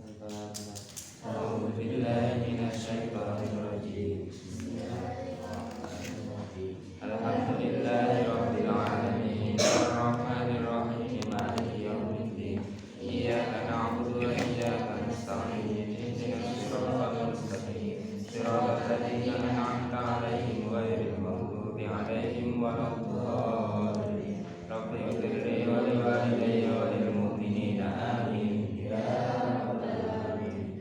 A'udzu billahi minasyaitonir rajim. Bismillahirrahmanirrahim. Alhamdulillahirabbil alamin. Arrahmanir rahim. Maliki yaumiddin. Iyyaka na'budu wa iyyaka nasta'in. Ihdinas siratal mustaqim. Siratal ladzina an'amta 'alaihim ghairil maghdubi 'alaihim waladdallin. Rabbi ighfirli wa liwalidayya wa lil mu'minina amin.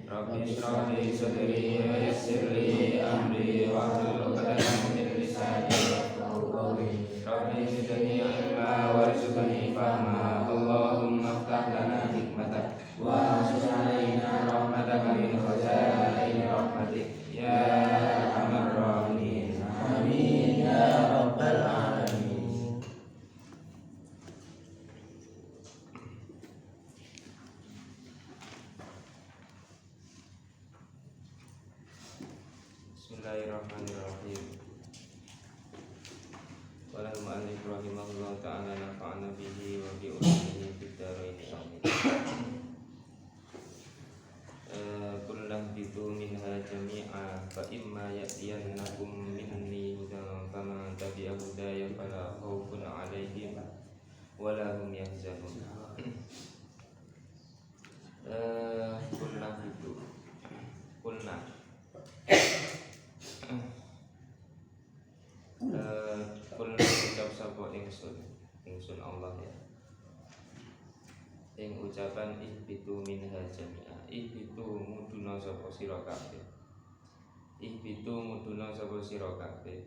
Rabbi ishrah li sadri wa yassir li amri wahlul 'uqdatam min lisani yafqahu qawli. Rabbi zidni ilma warzuqni fahma. Allahumma iftah lana hikmatak wa anshur 'alaina rahmataka min khazaini rahmatik ya arhamar rahimin. Amin ya rabbal alamin. Bismillahirrahmanirrahim. Qala al-mu'allif rahimahullahu ta'ala nafa'ana bihi wa bi ulumihi fid dharain amin. Qul lahbitu minha jami'a fa imma ya'tiyannakum minni hudan faman tabi'a hudaya fala khaufun 'alaihim wa la hum yahzanun. Qul lahbitu. Qulna Kulna ucap sapa ingsun Allah ya. Ing ucapan ihbitu minha jami'a. Ihbitu muduna sapa sira kabeh. Ihbitu muduna sapa sira kabeh.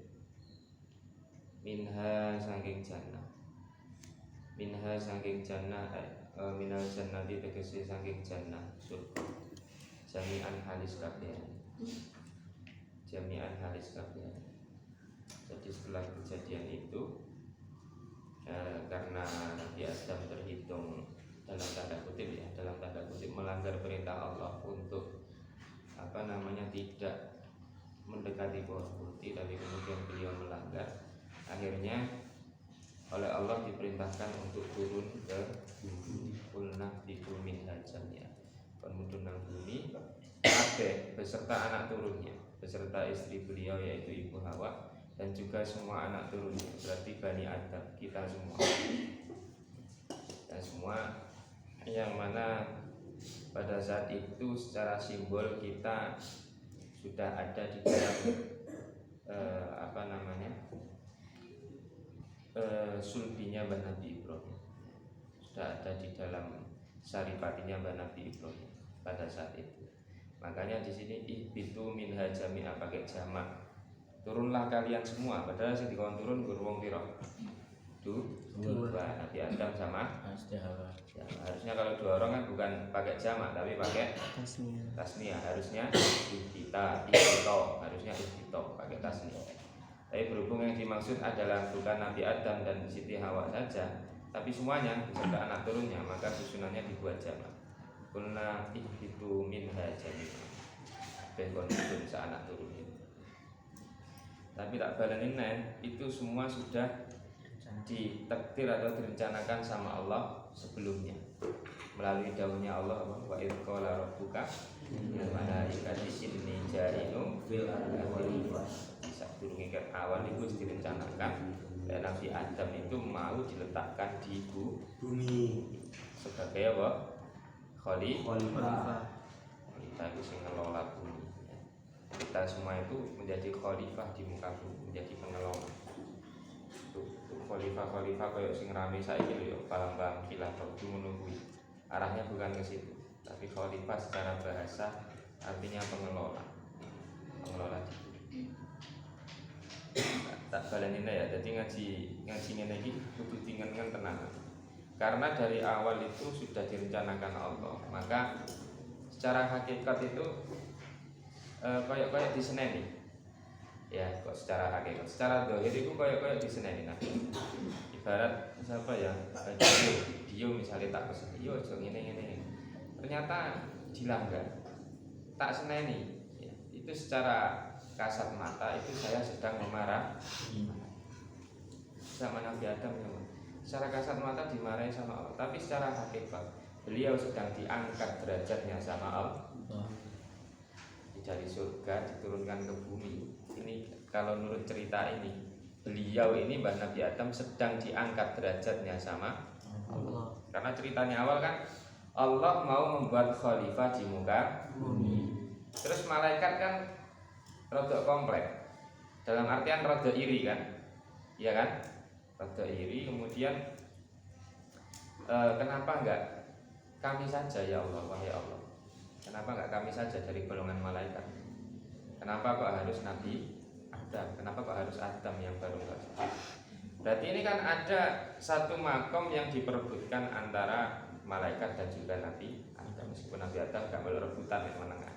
Minha saking jannah. Minha saking jannah minal jannati tegese saking jannah surga. Jami'an halis kabeh. Jami'an halis kabeh. Jadi setelah kejadian itu karena Nabi Adam terhitung dalam tanda kutip melanggar perintah Allah untuk tidak mendekati pohon putih, tapi kemudian beliau melanggar. Akhirnya oleh Allah diperintahkan untuk turun ke bumi. Qulna bitu min hajamnya. Kemudian bumi kabeh beserta anak turunnya, beserta istri beliau yaitu Ibu Hawa, dan juga semua anak turunnya, berarti Bani Adam, kita semua. Dan semua yang mana pada saat itu secara simbol kita sudah ada di dalam sulbinya Mbah Nabi Ibrahim, sudah ada di dalam saripatinya Mbah Nabi Ibrahim pada saat itu. Makanya di sini ihbitu minha jami'a pakai jamak. Turunlah kalian semua, padahal sing dikon turun wong pira? Dua. Nabi Adam sama Hawa. Ya, harusnya kalau dua orang kan bukan pakai jamak tapi pakai tasniah. Harusnya ihbita, harusnya ihbita pakai tasniah. Tapi berhubung yang dimaksud adalah bukan Nabi Adam dan Siti Hawa saja, tapi semuanya beserta anak turunnya, maka susunannya dibuat jamak. Kulna ihbitu minha jami'a. Bekon turun anak turun. Tapi tak balanin itu semua sudah ditakdir atau direncanakan sama Allah sebelumnya melalui dawuhnya Allah, wa idz qala rabbuka lil malaikati inni ja'ilun fil ardi khalifah. Sadurunge ket awan itu direncanakan dan Nabi Adam itu mau diletakkan di bumi sebagai apa? Khalifah. Kita itu sing ngelola bumi. Kita semua itu menjadi khalifah di muka bumi, menjadi pengelola. Khalifah kayak sing rame saiki lho, palang-palang khilafah itu menunggu. Arahnya bukan ke situ, tapi khalifah secara bahasa artinya pengelola. Pengelola. Tak balenin ya, jadi ngaji ngene iki kudu dingenken tenan. Karena dari awal itu sudah direncanakan Allah, maka secara hakikat itu kayak diseneni. Ya, kok secara hakikat, secara zahir itu kayak diseneni. Nah, ibarat siapa ya? Dia misalnya tak pesen, yo aja ngene. Ternyata dilanggar. Tak seneni. Ya, itu secara kasat mata itu saya sedang memarah sama Nabi Adam ya. Secara kasat mata dimarahi sama Allah, tapi secara hakikat beliau sedang diangkat derajatnya sama Allah. Dari surga diturunkan ke bumi. Ini kalau menurut cerita ini, beliau ini Mbah Nabi Adam sedang diangkat derajatnya sama Allah. Karena ceritanya awal kan Allah mau membuat khalifah di muka bumi. Terus malaikat kan rada komplek. Dalam artian rada iri kan? Iya kan? Rada iri, kemudian kenapa enggak kami saja ya Allah, wahai Allah? Kenapa enggak kami saja dari golongan malaikat? Kenapa kok harus Nabi Adam? Kenapa kok harus Adam yang baru enggak? Berarti ini kan ada satu makom yang diperebutkan antara malaikat dan juga Nabi Adam. Meskipun Nabi Adam enggak boleh rebutan yang menengah.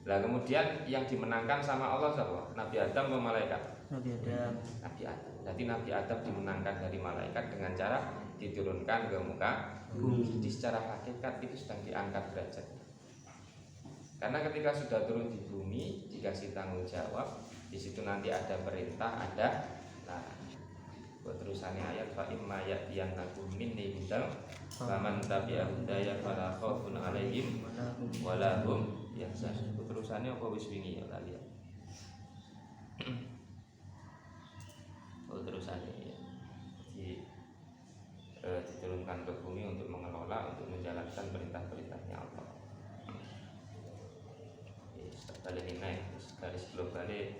Lah kemudian yang dimenangkan sama Allah siapa? Nabi Adam atau malaikat? Nabi Adam. Nabi Adam. Jadi Nabi Adam dimenangkan dari malaikat dengan cara diturunkan ke muka bumi. Jadi secara hakikat itu sedang diangkat derajatnya. Karena ketika sudah turun di bumi dikasih tanggung jawab, di situ nanti ada perintah, ada larangan. Terusannya ayat fa imma ya'tiyannakum minni hudal faman tabi'a hudaya fala khaufun 'alaihim wala hum yahzanun. Terusannya apa wis wingi ya kalian. Terusannya ya. Diturunkan ke bumi untuk mengelola, untuk menjalankan perintah-perintahnya Allah. Balik ini garis globalnya,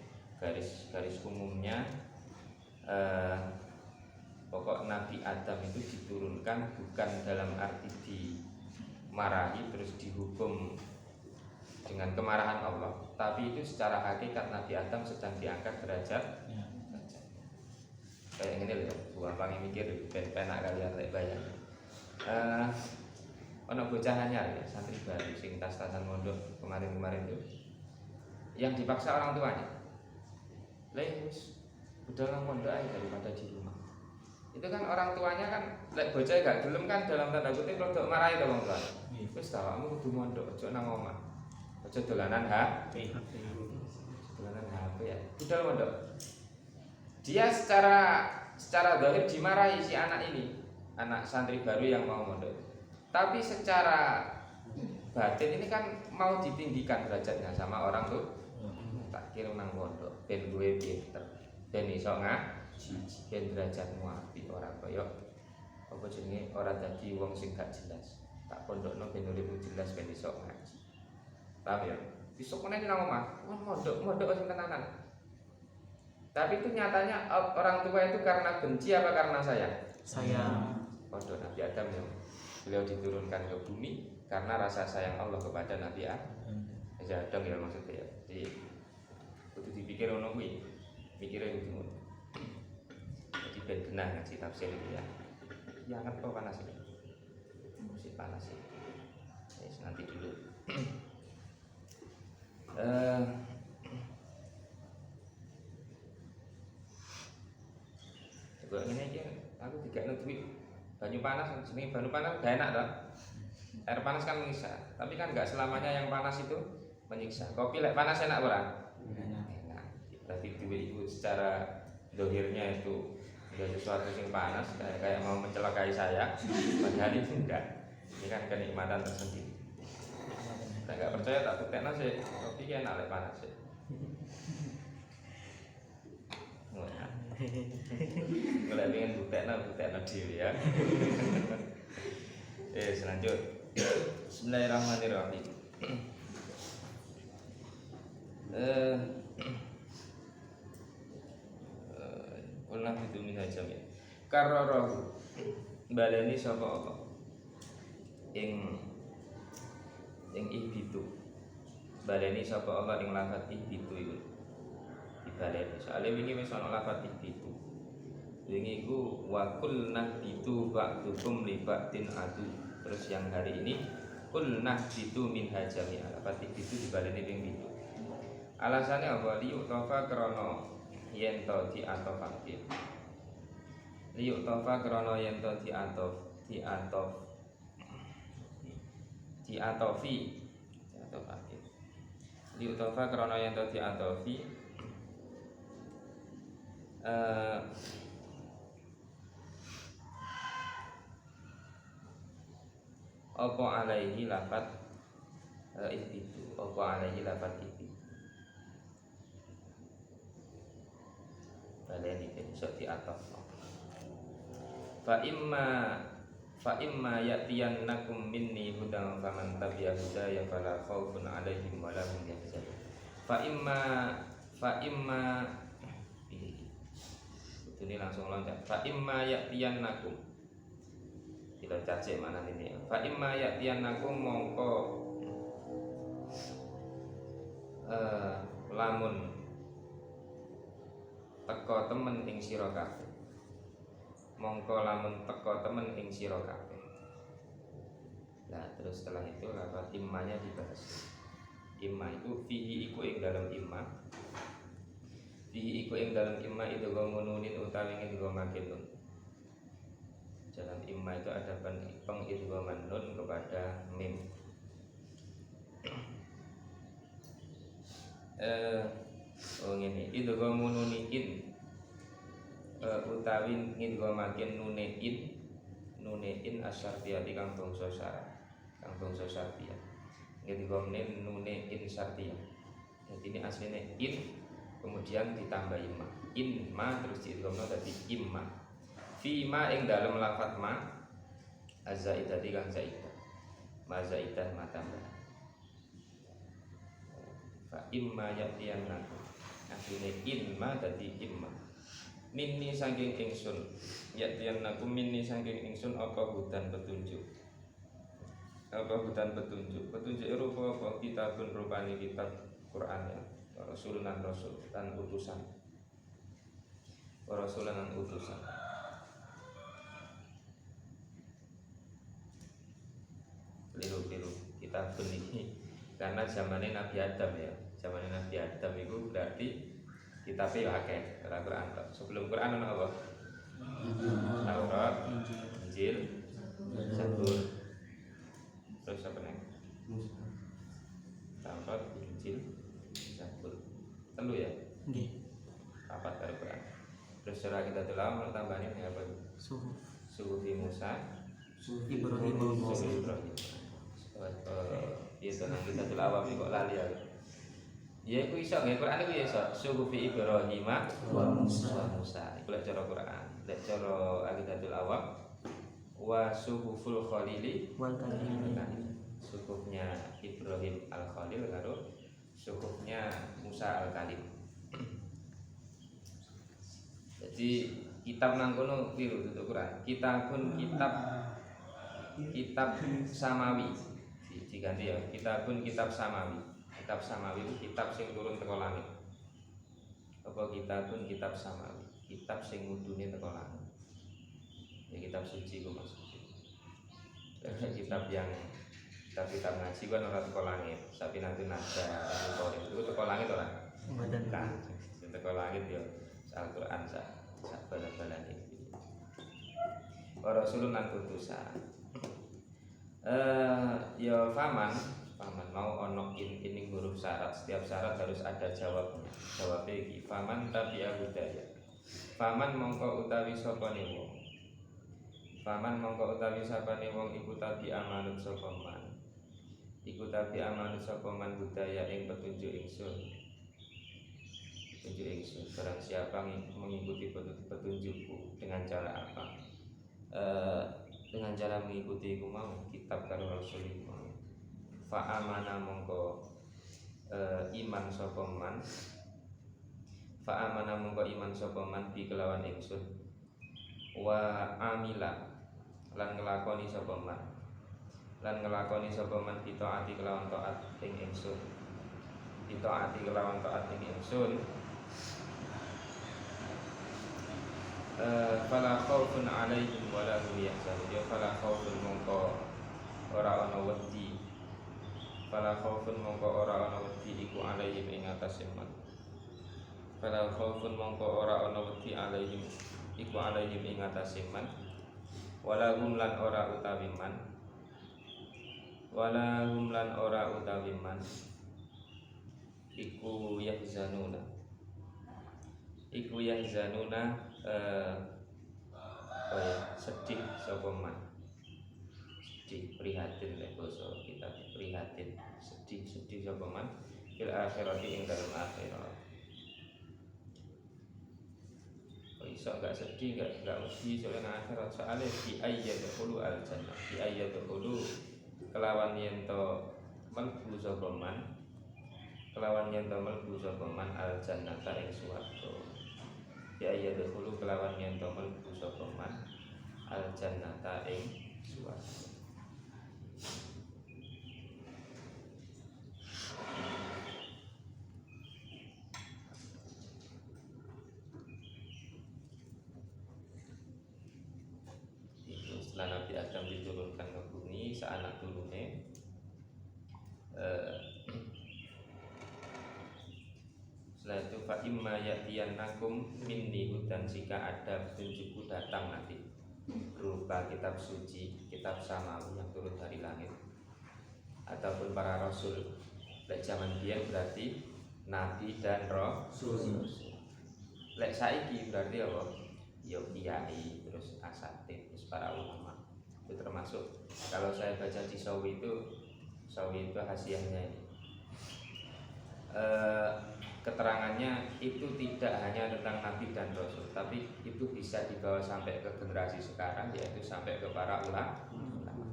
garis umumnya pokok Nabi Adam itu diturunkan bukan dalam arti dimarahi terus dihukum dengan kemarahan Allah, tapi itu secara hakikat Nabi Adam sedang diangkat derajat. Kayak gini loh, buah pangi mikir penak kalian lek bayang. Ono bocah anyar ya, santri baru sing tas-tasan mondok kemarin itu, yang dipaksa orang tuanya. Wis udah nang mondok aja daripada di rumah. Itu kan orang tuanya kan lek bocah gak gelem kan dalam tanda kutip rodok marahi to wong tua. Wis ta kamu kudu mondok aja nang omah. Aja dolanan HP. Dolanan HP ya. Budal mondok. Dia secara zahir dimarahi si anak ini, anak santri baru yang mau mondok. Tapi secara batin ini kan mau ditinggikan derajatnya sama orang tuh. Tak kira nang pondok ben gue pinter, ben iso ngaji, ben derajatmu apik ora kaya apa jenenge ora dadi wong sing gak jelas. Tak pondokno ben uripmu jelas ben iso ngaji. Paham ya? Besok meneh nang omah, mondok sing tenanan. Tapi itu nyatanya orang tua itu karena benci apa karena sayang? Sayang. Pondok Nabi Adam yang beliau diturunkan ke bumi karena rasa sayang Allah kepada Nabi Adam ya maksudnya ya. Jadi kudu dipikir ono kuwi. Mikire kudu ngono. Jadi ben genah ngaji tafsir iki ya. Ya anget kok panas iki. Masih panas ya. Wis nanti dulu. Coba ngene iki aku digakno duit banyu panas jenenge banyu panas gak enak toh. Air panas kan menyiksa, tapi kan nggak selamanya yang panas itu menyiksa. Kopi lek panas enak ora? Enak. Berarti duit itu secara dohirnya itu ada sesuatu yang panas kayak mau mencelakai saya, padahal itu enggak. Ini kan kenikmatan tersendiri. Saya nggak percaya tak buktikan sih, kopi enak lek panas sih. Kalau ingin buktikan diri ya. Selanjut. Bismillahirrahmanirrahim. Ulang itu minha jami. Kararahu baleni sapa apa? Ing ihbitu. Baleni sapa Allah ing lafaz ihbitu iku. Dibaleni. Soale wingi wis ana lafaz ihbitu. Wingi iku wa kulna bitu ba'dukum li ba'din adu. Terus yang hari ini kulna bitu minha jami. Lafaz ihbitu dibaleni ping 7. Alasannya apa? Liuk tofa krono yen to diatofake. Liuk tofa krono yen to diatofake. Liuk tofa krono yen to diatofi. apa alaihi lafat itu apa alaihi lafat itu baleni besok diatos fa imma ya'tiyannakum minni hudan faman tabi'a hudaya fala khaufun 'alaihim wa la hum yahzanun fa imma ini langsung loncat fa imma ya'tiyannakum kita cacik mana ini fa imma ya'tiyannakum mongko lamun teko temen ing sira kabeh mongko lamun teko temen ing sira kabeh. Nah, terus setelah itu lafaz immanya dibahas. Imma itu fihi iku ing dalam imma. Fihi iku ing dalam imma itu gomununin utawi ngidghamaken nun. Dalam imma itu ada pengidghaman nun kepada mim. Ngene idghamununiin utawi ngidghamaken nunein asyartiyati kang bangsa syarat kang bangsa syartiyah ngidghamne nunein syartiyah. Jadi ini aslinya in kemudian ditambah imma in ma terus diidghamna dadi imma fi ma ing dalem lafat ma azaidati kang zaidah ma zaidah ma tambah fa imma ya'tiyannakum aslinya in ma dadi imma minni saking ingsun ya'tiyannakum minni saking ingsun apa hudan petunjuk petunjuk rupa apa kitabun rupane kitab Quran ya rasulun rasul dan utusan keliru kita beniki karena zamannya Nabi Adam ya Nabi Adam itu berarti kitabnya akeh Quran sebelum Quran ana apa Taurat Injil Zabur terus apa nih Taurat Injil Zabur telu ya nggih papat karo Quran terus cara kita telah tambahin ya apa suhuf Musa Ibrahim itu nang kita telah kok lali ya ya iku iso nggih Quran iku ya iso suhuf Ibrahim wa Musa iku lek cara Quran lek cara Aqidatul Awam wa suhuful Khalili wal Kalim suhufnya Ibrahim al-Khalil karo suhufnya Musa al-Kalim. Jadi kitab nang kono keliru itu Quran. Kitabun kitab samawi. Diganti ya. Kitabun kitab samawi. Kitab samawi itu kitab sing turun teko langit. Apa kitabun kitab samawi? Kitab sing ngudune teko langit. Ya kitab suci ku maksudnya. Kitab ngaji kan ora teko langit. Tapi nanti nada itu teko langit ora? Bukan. Teko langit ya. Al-Quran sak bala-balan iki. Rasulun lan utusan. Ya faman mau ono ini huruf syarat. Setiap syarat harus ada jawabnya. Jawabnya iki faman tabi'a hudaya. Faman mongko utawi sapane wong. Faman mongko utawi sapane wong iku tabi'a manut sapa man. Iku tabi'a manut sapa man hudaya ing petunjuk ingsun. Barang siapa mengikuti petunjukku dengan cara apa? Dengan cara mengikuti iku mau kitab karo rasul iku mau. Fa amana mongko iman sapa man. Fa amana mongko iman sapa man bi kelawan ingsun. Wa amila lan nglakoni sapa man. Lan nglakoni sapa man taati kelawan taat ing ingsun. Taati kelawan taat ing ingsun. Fala khaufun 'alaihim wa la hum yahzanun. Ya fala khaufun mongko ora ana wedi. Fala khaufun mongko ora ana wedi iku 'alaihim ing atase man. Fala khaufun mongko ora ana wedi 'alaihim iku 'alaihim ing atase man. Wala hum lan ora utawi man. Wala hum lan ora utawi man. Iku yahzanuna. Sedih sapa man. sedih prihatin lek basa kita prihatin sedih sapa man fil akhirati ing dalem akhirat. Kok iso enggak sedih enggak mesti soalnya akhirat soalnya di ayyadkhulu al jannah di ayyadkhulu kelawan yen to mlebu sapa man kelawan yen to mlebu sapa man al jannata ing swarga. Di ayyadkhulu kelawan yen to mlebu sapa man al jannata ing swarga. Setelah Nabi Adam diturunkan ke bumi, seanak turune setelah itu fa imma ya'tiyannakum minni hudan, jika ada petunjukku datang nanti berupa kitab suci, kitab samawi yang turun dari langit ataupun para rasul. Lek zaman biyen berarti nabi dan rasul. Lek saiki berarti apa? Ya kiai, terus asatid, terus para ulama. Itu termasuk kalau saya baca di Sawi itu hasiahnya ini. Keterangannya itu tidak hanya tentang nabi dan rasul, tapi itu bisa dibawa sampai ke generasi sekarang, yaitu sampai ke para ulama.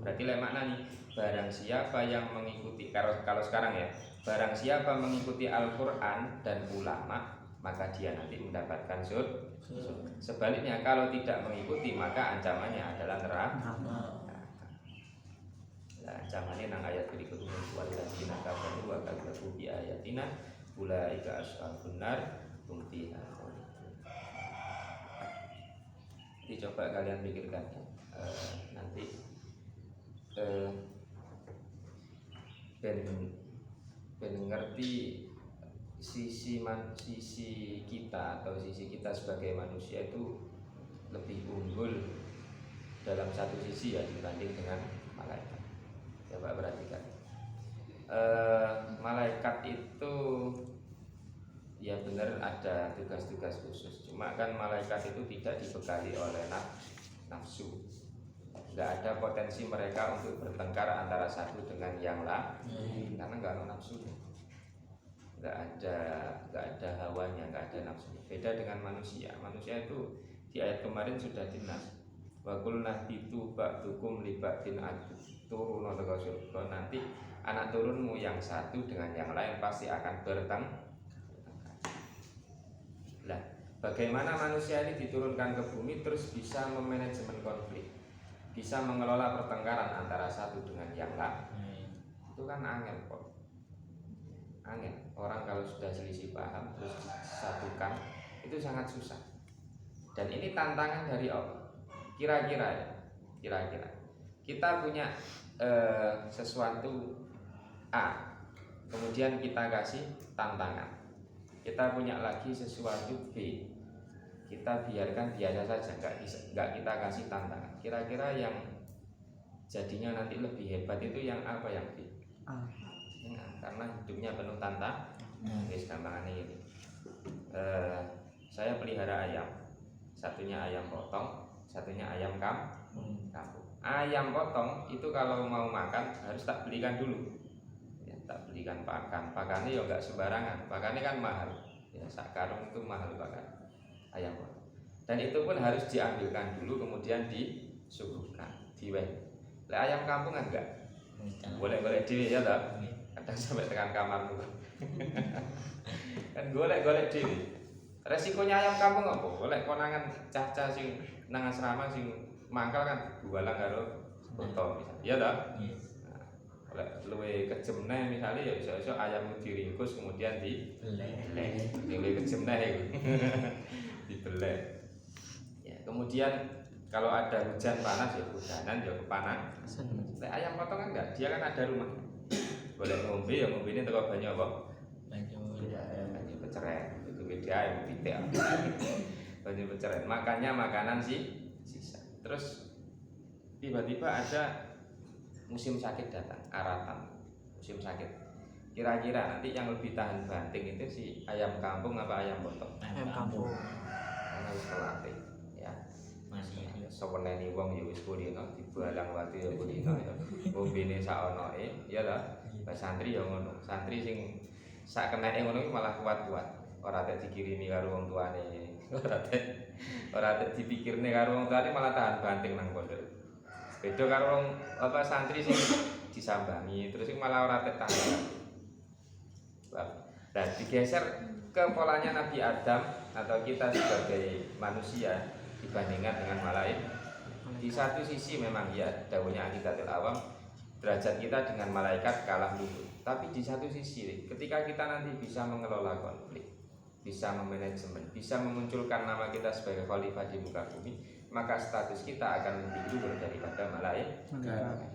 Berarti lek makna nih, barang siapa yang mengikuti, kalau sekarang ya, barang siapa mengikuti Al-Quran dan ulama, maka dia nanti mendapatkan surga. Sebaliknya kalau tidak mengikuti, maka ancamannya adalah neraka. Nah, ancamannya nang ayat berikutnya, walladzina kafaru wa kadzabu bi ayatina ulaika ashabun nar hum fiha khalidun. Coba kalian pikirkan nanti ben ngerti sisi kita atau sisi kita sebagai manusia itu lebih unggul dalam satu sisi ya dibanding dengan malaikat. Coba perhatikan, malaikat itu ya benar ada tugas-tugas khusus, cuma kan malaikat itu tidak dibekali oleh nafsu. Nggak ada potensi mereka untuk bertengkar antara satu dengan yang lain karena nggak ada nafsunya. Nggak ada hawanya, nggak ada nafsunya. Beda dengan manusia. Manusia itu di ayat kemarin sudah dinas. Wa qulna bitu ba'dukum li ba'din adu. Turun atau surga, nanti anak turunmu yang satu dengan yang lain pasti akan bertengkar. Nah, bagaimana manusia ini diturunkan ke bumi terus bisa memanajemen konflik, bisa mengelola pertengkaran antara satu dengan yang lain? Itu kan angel kok. Angin. Orang kalau sudah selisih paham terus disatukan itu sangat susah. Dan ini tantangan dari Allah. Kira-kira kita punya sesuatu A, kemudian kita kasih tantangan. Kita punya lagi sesuatu B, kita biarkan biasa saja, nggak kita kasih tantangan. Kira-kira yang jadinya nanti lebih hebat itu yang apa, yang B? Karena hidupnya penuh tantangan. Guys, gampangannya ini. Saya pelihara ayam. Satunya ayam potong, satunya ayam kampung. Ayam potong itu kalau mau makan harus tak belikan dulu. Ya, tak belikan pakan. Pakannya ya enggak sembarangan. Pakannya kan mahal. Ya, sak karung itu mahal pakan ayam potong. Dan itu pun harus diambilkan dulu kemudian disuguhkan, diwen. Lah ayam kampung enggak. Boleh-boleh dhewe ya tak? Kadang sampai tekan kamarmu. Kan golek-golek dhewe. Resikonya ayam kampung apa? Golek konangan caca sing nang asrama sing mangkal kan bualang karo boto misalnya. Iya tak? Golek luwe kejem neh misalnya ya iso-iso ayam diringkus kemudian dibelek. Luwe kejem neh iku. Dibelek. Ya, kemudian kalau ada hujan panas ya hujanan ya kepanasan. Lek ayam potongan enggak, dia kan ada rumah. Boleh ngombe ya ngombe ini teko banyu apa? Banyu peceren. Itu beda ayam pitik. Banyu peceren. Makannya makanan sisa. Terus tiba-tiba ada musim sakit datang, aratan. Musim sakit. Kira-kira nanti yang lebih tahan banting itu si ayam kampung apa ayam potong? Ayam kampung. Karena harus kelatih ya. seweneni wong ya wis kulino dibalang watu ya kulino ya ngombene sak onoke ya ta santri ya ngono santri sing sak keneke ngono malah kuat-kuat ora tek dikirimi karo wong tuane ora tek dipikirne karo wong tuane malah tahan banting nang pondok beda karo wong apa santri sing disambangi terus sing malah ora tek tahan dan digeser ke polanya Nabi Adam atau kita sebagai manusia dibandingkan dengan malaikat. Di satu sisi memang ya dawuhnya Aqidatul Awam derajat kita dengan malaikat kalah dulu. Tapi di satu sisi ketika kita nanti bisa mengelola konflik, bisa memanajemen, bisa memunculkan nama kita sebagai khalifah di muka bumi, maka status kita akan lebih luhur daripada malaikat.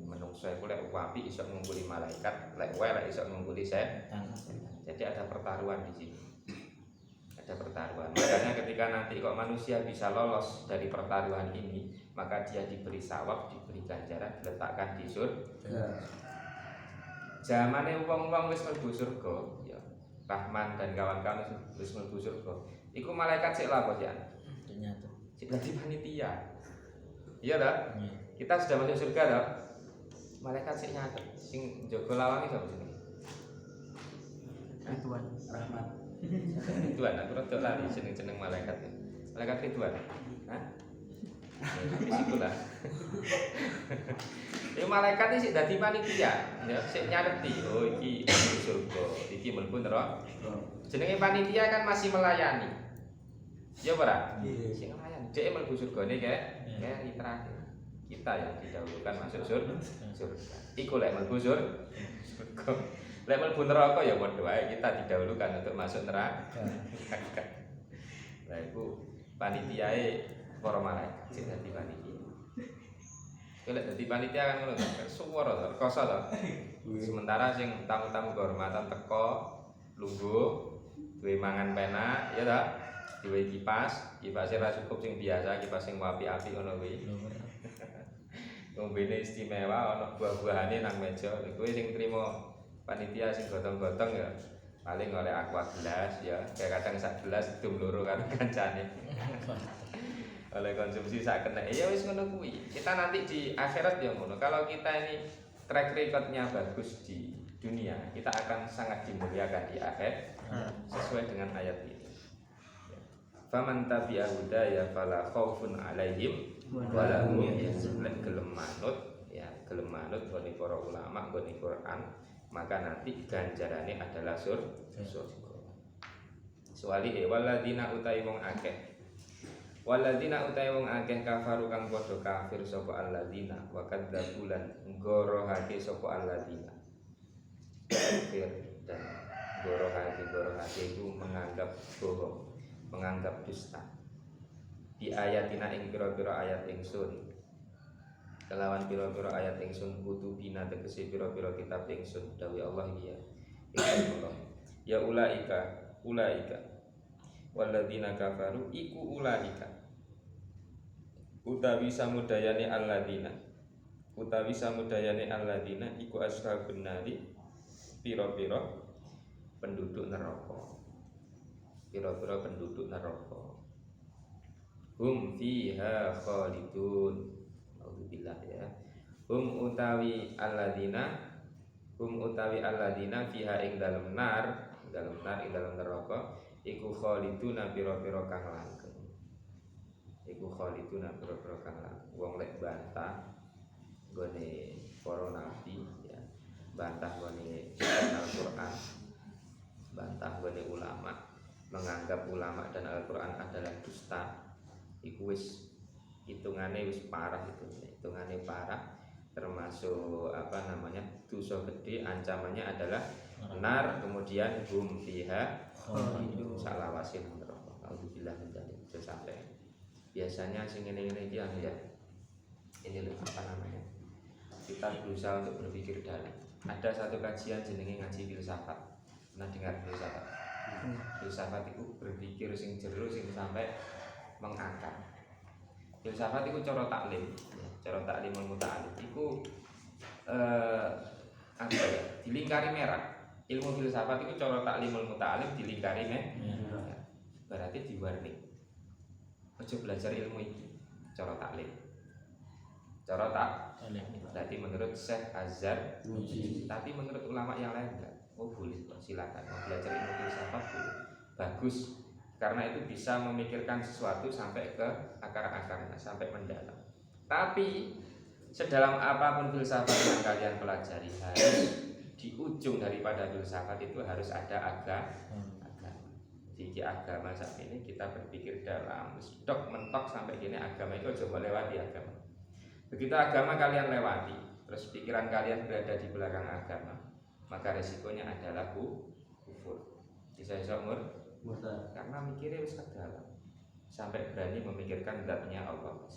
Menungso iku lek wapi iso ngumpuli malaikat, lek wae iso ngumpuli setan. Jadi ada pertaruhan di sini. Ada pertaruhan. Makanya ketika nanti kok manusia bisa lolos dari pertaruhan ini, maka dia diberi sawab, diberi ganjaran, diletakkan di surga. Zamane wong-wong wis mlebu surga, ya. Rahman dan kawan-kawan wis mlebu surga. Iku malaikat sik lapo ya? Ternyata. Sik dadi panitia. Iya ta? Kita sudah masuk surga ta? Malaikat sik nyatet. Sing jaga lawange sapa jenenge? Ridwan Rahmat. Ridwan, aku rada lali jeneng malaikat. Malaikat Ridwan. Hah? Isikulah. Ya malaikat iki sik dadi panitia, ya sik nyareti. Oh iki mlebu surga, iki mlebu neraka. Jenenge panitia kan masih melayani. Ya ora? Sing melayani. Dhek mlebu surgane kayak terakhir. Kita yang didahulukan masuk surga. Iku lek mlebu surga. Lek mlebu neraka ya padha wae kita didahulukan untuk masuk neraka. Lah iku panitiae para malaikat sing dadi panitia. Lek dadi panitia kan ngono kan suwara to, rekoso to. Sementara sing tamu-tamu kehormatan teko lungguh, duwe mangan penak, ya ta? Duwe kipas, kipase ra cukup sing biasa, kipas sing apik-apik ngono kuwi. Ngombene istimewa ana buah-buahane nang meja. Kowe sing trimo panitia sing gotong-gotong ya paling oleh aqua gelas ya kayak kadang sak gelas itu loro karo kancane oleh konsumsi sak kena ya wis ngono kuwi kita nanti di akhirat ya ngono kalau kita ini track recordnya bagus di dunia kita akan sangat dimuliakan di akhir sesuai dengan ayat ini faman tabi'a hudaya fala khaufun 'alaihim wa la hum yahzanun gelem manut gone para ulama gone Quran maka nanti ganjarannya adalah surga. Soali waladina utai wong akeh. Waladina utai wong akeh kafaru kang padha kafir sapa alladzina wa kadzabulan gorohake sapa alladzina. Kafir dan gorohake itu menganggap bohong, menganggap dusta. Di ayatina ing pira-pira ayat ingsun. Kelawan pira-pira ayat ingsun kutubina tegese pira-pira kitab ingsun dawuh Allah iya Allah ya ulaika walladzina kafaru iku ulaika utawi samudayane alladzina iku ashabun nari pira-pira penduduk neraka hum fiha khalidun billah ya hum utawi alladzina fiha ing dalem nar ing dalem neraka iku khaliduna pira-pira kang langgeng wong lek bantah gone para nabi ya bantah gone Al-Qur'an bantah gone ulama menganggap ulama dan Al-Qur'an adalah dusta iku wis hitungannya wis parah termasuk dosa gede ancamannya adalah nar kemudian hum fiha khalidun salawase neraka auzubillah min dzalik sampai biasanya sing ngene-ngene iki ya ini loh kita berusaha untuk berpikir dalam ada satu kajian jenenge ngaji filsafat pernah dengar filsafat filsafat itu berpikir sing jero sing sampai mengakar filsafat itu cara taklim muta'alim itu dilingkari merah ilmu filsafat itu cara taklimul muta'alim dilingkari merah berarti diwarni Ojo belajar ilmu iki cara taklim. Cara berarti menurut Syekh Azhar, tapi menurut ulama yang lain enggak. Oh boleh, silakan. Mau belajar ilmu filsafat boleh. Bagus. Karena itu bisa memikirkan sesuatu sampai ke akar-akarnya, sampai mendalam. Tapi sedalam apapun filsafat yang kalian pelajari, harus di ujung daripada filsafat itu harus ada agama. Jadi agama saat ini kita berpikir dalam, stok mentok sampai gini agama itu coba lewati agama. Begitu agama kalian lewati, terus pikiran kalian berada di belakang agama, maka resikonya adalah kufur. Bisa umur karena mikirnya wis kedalam sampai berani memikirkan zatnya Allah.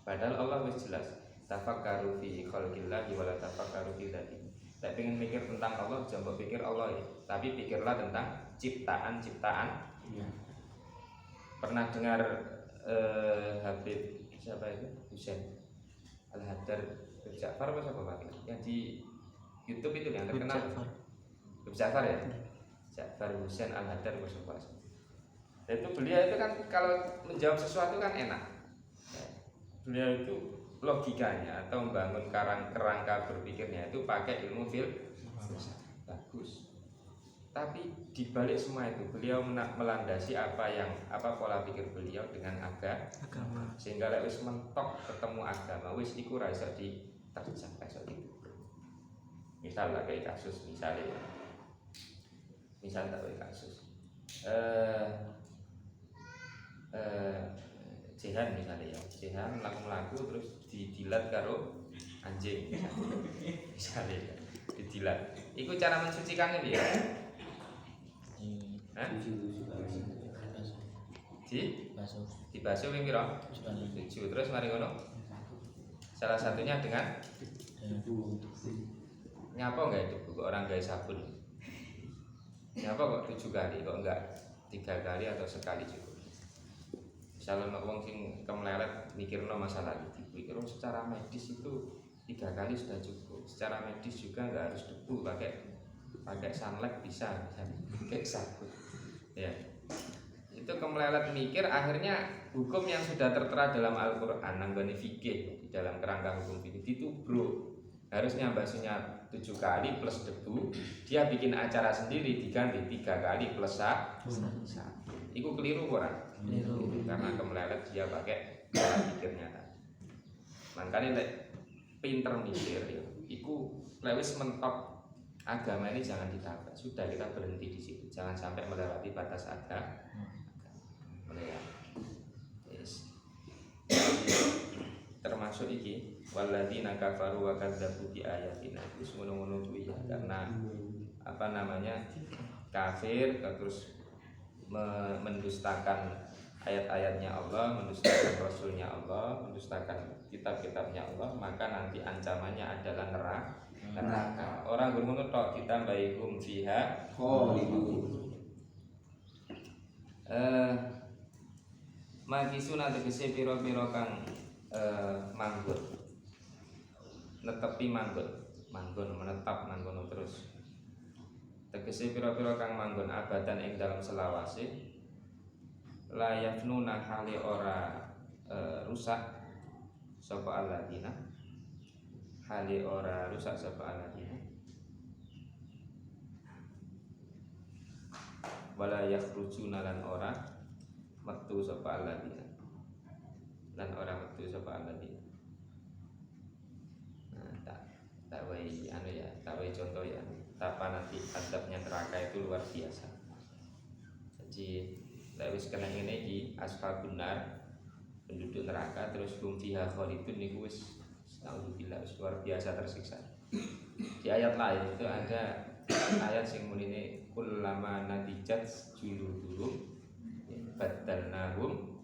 Padahal Allah wis jelas, tafakkaru fi khalqillahi wa la tafakkaru fi dzatihi. Tak pengen mikir tentang Allah, jangan pikir Allah ya, tapi pikirlah tentang ciptaan-ciptaan. Ya. Pernah dengar Habib siapa itu? Husain Al-Haddad Ja'far apa siapa Pak? Yang di YouTube itu yang terkenal. Habib Ja'far ya? Ja'far Husain Al-Haddad apa? Itu beliau itu kan kalau menjawab sesuatu kan enak. Beliau itu logikanya atau membangun kerangka berpikirnya itu pakai ilmu filsafat. Bagus. Tapi dibalik semua itu beliau melandasi apa pola pikir beliau dengan agama. Sehingga lek wis mentok ketemu agama wis iku ra iso diterjang, ra iso dikubur. Misal lah kayak kasus misalnya. Misal tak kayak kasus. Jihan misalnya ya. Jihan melaku terus didilat karo anjing misalnya ya. Didilat. Iku cara mensucikannya dia. Dibasuh ping pira? 7. Terus mari ngono. Salah satunya dengan nyapa enggak itu kok orang gawe sabun. Nyapa kok 7 kali kok enggak 3 kali atau sekali cukup. Misalnya wong sing kemelelet mikirno masalah dipikir secara medis itu 3 kali sudah cukup. Secara medis juga enggak harus debu, pakai sunlight bisa pakai sabun. Ya. Itu kemelelet mikir akhirnya hukum yang sudah tertera dalam Al-Qur'an nanggone fikih di dalam kerangka hukum fikih itu bro. Harusnya basuhnya 7 kali plus debu, dia bikin acara sendiri diganti 3 kali plus sabun. Iku keliru orang. Keliru. Karena kemelelet dia pakai cara pikirnya. Makanya lek pinter mikir ya, iku lewis mentok agama ini jangan ditabrak. Sudah kita berhenti di situ. Jangan sampai melewati batas agama. Ya. Yes. Termasuk iki walladzina kafaru wa kadzdzabu bi ayatina. Itu ngono-ngono kuwi ya. Karena apa namanya? Kafir terus mendustakan ayat-ayatnya Allah, mendustakan Rasulnya Allah, mendustakan kitab-kitabnya Allah, maka nanti ancamannya adalah neraka. Orang bermunut tok ditambahi hum fiha khalidun. Makisuna tegese pira-pira kang manggon. Netepi manggon menetap manggon terus. Tegese pira-pira kang manggon abadan ing dalam selawase la yafnuna hale ora rusak sapa alladzina hale ora rusak sapa alladzina wala yakhrujuna lan ora metu sapa alladzina lan ora metu sapa alladzina. Nah, tak wae anu ya, tak wae contoh ya. Betapa nanti adabnya neraka itu luar biasa. Jadi wis kena ngene iki ashabun nar, penduduk neraka terus hum fiha khalidun niku wis naudzubillah luar biasa tersiksa. Di ayat lain itu ada ayat sing munine kullama nadijat juluduhum badalnahum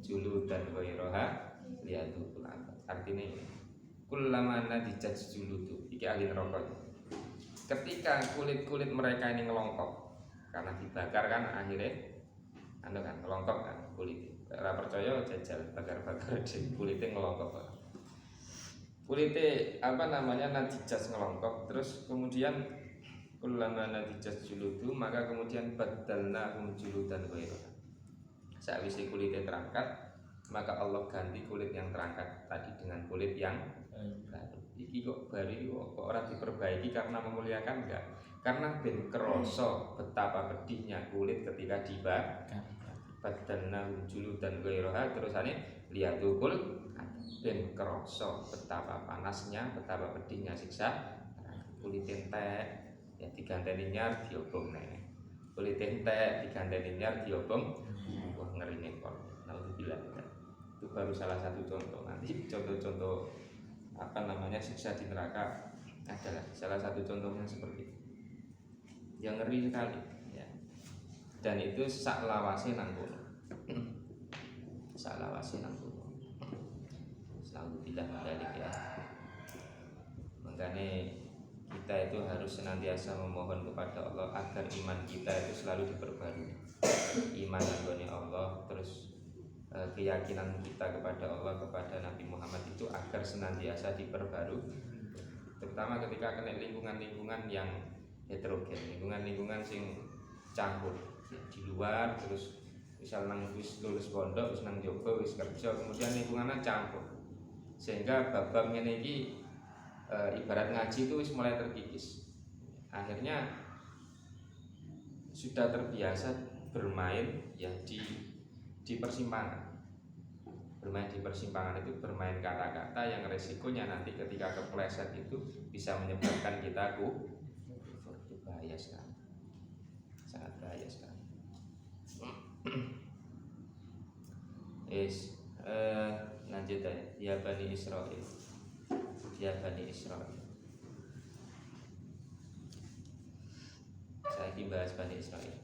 juludan ghairaha liyadukul azab. Artinya ini kullama nadijat juludu iki ahli neraka. Ketika kulit-kulit mereka ini ngelongkok karena dibakar kan akhirnya anu kan ngelongkok kan kulit. Ora percaya jajal bakar-bakar kulitnya ngelongkok. Kulitnya apa namanya nadijas ngelongkok terus kemudian kullama nadijas juludu maka kemudian badalnahum juludan ghairaha. Sakwise kulitnya terangkat, maka Allah ganti kulit yang terangkat tadi dengan kulit yang baru. Iki kok baru kok orang diperbaiki karena memuliakan enggak? Karena ben kroso betapa pedihnya kulit ketika dibakar. Badalna juludan ghairoha terusane liyatukul ben kroso betapa panasnya, betapa pedihnya siksa kulit entek ya diganteni nyar diobong nek. Kulit entek diganteni nyar diobong. Wah ngeri kok. Alhamdulillah. Itu baru salah satu contoh. Nanti contoh-contoh siksa di neraka adalah salah satu contohnya seperti itu. Yang ngeri sekali ya. Dan itu sak lawase nang kono. Sak lawase nang kono. Alhamdulillah mendalik ya. Makanya kita itu harus senantiasa memohon kepada Allah agar iman kita itu selalu diperbarui. Iman kepada Allah, terus keyakinan kita kepada Allah, kepada Nabi Muhammad itu agar senantiasa diperbarui. Terutama ketika kena lingkungan-lingkungan yang heterogen, lingkungan-lingkungan sing campur di luar, terus misal nang wis lulus pondok, wis nang jowo, wis kerja, kemudian lingkungannya campur, sehingga bab-bab ngene iki ibarat ngaji itu wis mulai terkikis. Akhirnya sudah terbiasa bermain ya di persimpangan. Bermain di persimpangan itu bermain kata-kata yang resikonya nanti ketika kepleset itu bisa menyebabkan kita kufur. Itu bahaya sekali. Sangat bahaya sekali. Lanjut aja. Ya Bani Israil. Ya Bani Israil. Saya ingin bahas Bani Israil.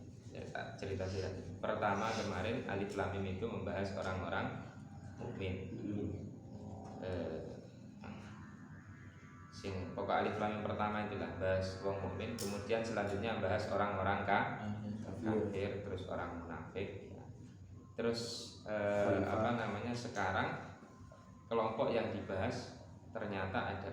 Cerita. Pertama kemarin Alif Lam Mim itu membahas orang-orang mukmin. Pokok Alif Lam Mim pertama itulah bahas wong mukmin. Kemudian selanjutnya bahas orang-orang kafir, terus orang munafik. Terus sekarang kelompok yang dibahas ternyata ada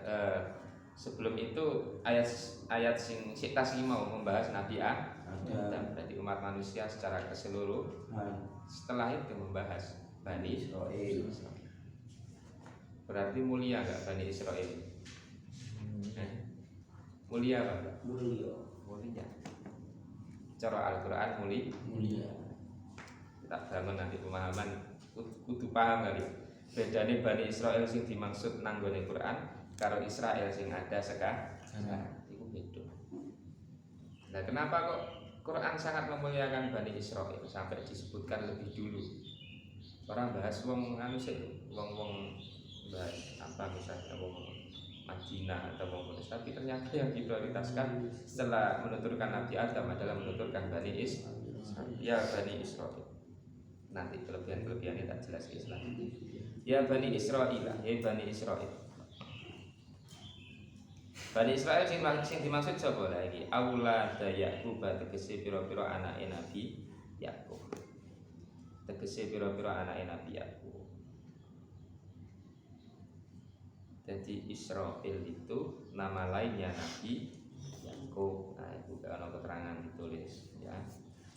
sebelum itu ayat sing tas mau membahas Nabi Adam, berarti umat manusia secara keseluruhan. Setelah itu membahas Bani Israil. Berarti mulia enggak Bani Israil? Mulia enggak? Mulia. Cara Al-Qur'an mulia. Tak bangun nanti pemahaman kudu paham kali. Bedane Bani Israil sing dimaksud nang gone Quran karo Israel sing ada sekarang. Itu beda. Nah, kenapa kok Quran sangat memuliakan Bani Israil sampai disebutkan lebih dulu? Orang bahas wong wong bahas apa misalnya wong Madinah atau wong Quraisy, tapi ternyata yang diprioritaskan setelah menuturkan Nabi Adam adalah menuturkan Bani Israil. Ya Bani Israil. Nanti kelebihan-kelebihannya tak jelas Islam. Ya Bani Israil, ya Bani Israil. Bani Israil sing dimaksud sapa lagi? Aulad Yaqub tegese pira-pira anake Nabi Yakub. Tegese pira-pira anake Nabi Yakub. Jadi Israil itu nama lainnya Nabi Yakub. Nah, itu kalau keterangan ditulis ya.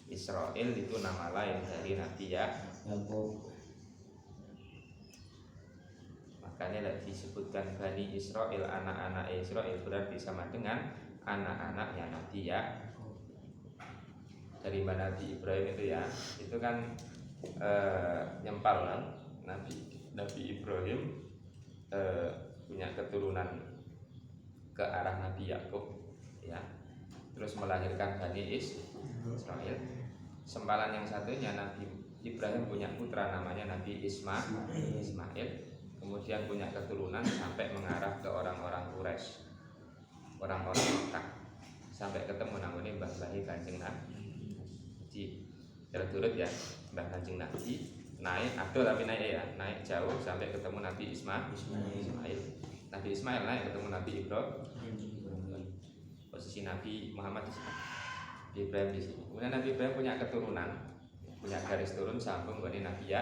Israil itu nama lain dari Nabi Yakub. Makanya disebutkan Bani Israil, anak-anak Israil berarti sama dengan anak-anaknya Nabi Yakub. Dari mana Nabi Ibrahim itu ya, itu kan nyempal kan Nabi Ibrahim punya keturunan ke arah Nabi Yakub ya, terus melahirkan Bani Israil. Sempalan yang satunya Nabi Ibrahim punya putra namanya Nabi Ismail. Kemudian punya keturunan sampai mengarah ke orang-orang Quraisy, orang-orang Mekah, sampai ketemu namanya Mbah Kanjeng Nabi. Jadi terturut ya, Mbah Kanjeng Nabi naik naik jauh sampai ketemu Nabi Ismail. Nabi Ismail naik ketemu Nabi Ibrahim. Posisi Nabi Muhammad di sini, Nabi Ibrahim di sini. Kemudian Nabi Ibrahim punya keturunan, punya garis turun sambung dari Nabi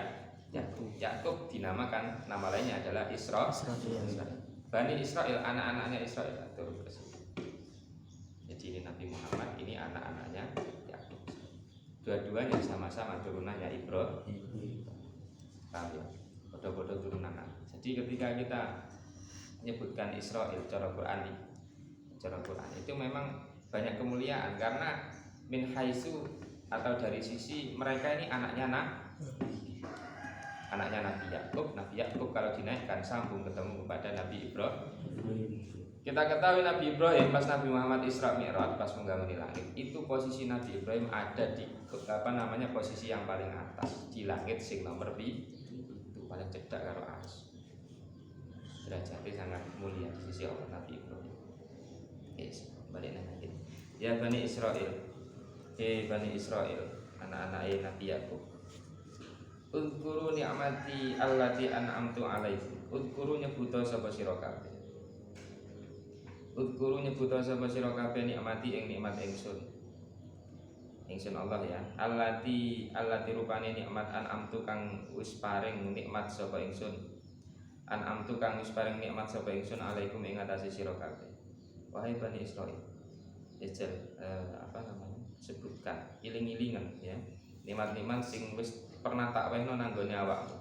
Yakub dinamakan nama lainnya adalah Israil. Bani Israil, anak-anaknya Israil turun ke sini. Jadi ini Nabi Muhammad, ini anak-anaknya Yakub. dua-duanya sama-sama turunannya Ibrahim. Paham ya? Bodoh-bodoh turunan. Jadi ketika kita menyebutkan Israel cara Quran itu memang banyak kemuliaan karena min haitsu atau dari sisi mereka ini anaknya Nabi Yakub. Nabi Yakub kalau dinaikkan sambung ketemu kepada Nabi Ibrahim. Kita ketahui Nabi Ibrahim pas Nabi Muhammad Isra Mi'raj pas mengganggu langit itu posisi Nabi Ibrahim ada di posisi yang paling atas di langit sing nomor itu paling cedak karo ars. Derajatnya sangat mulia di sisi Allah Nabi Ibrahim. Yes, balik nanti. Ya Bani Israel, Bani Israel, anak-anak Nabi Yakub. Udkuru ni'mati allati an'amtu alaikum. Udkuru nyebuto sapa sira kabeh. Udkuru nyebuto sapa sira kabeh nikmati ing nikmat ingsun. Ingsun Allah ya. Allati rupane nikmat an'amtu kang wis paring nikmat sapa ingsun. An'amtu kang wis paring nikmat sapa ingsun alaikum ing atase sira kabeh. Wahai Bani Israil, sebutkan iling-ilingan ya nikmat-nikmat sing wis pernah tak wehno nanggone awakmu,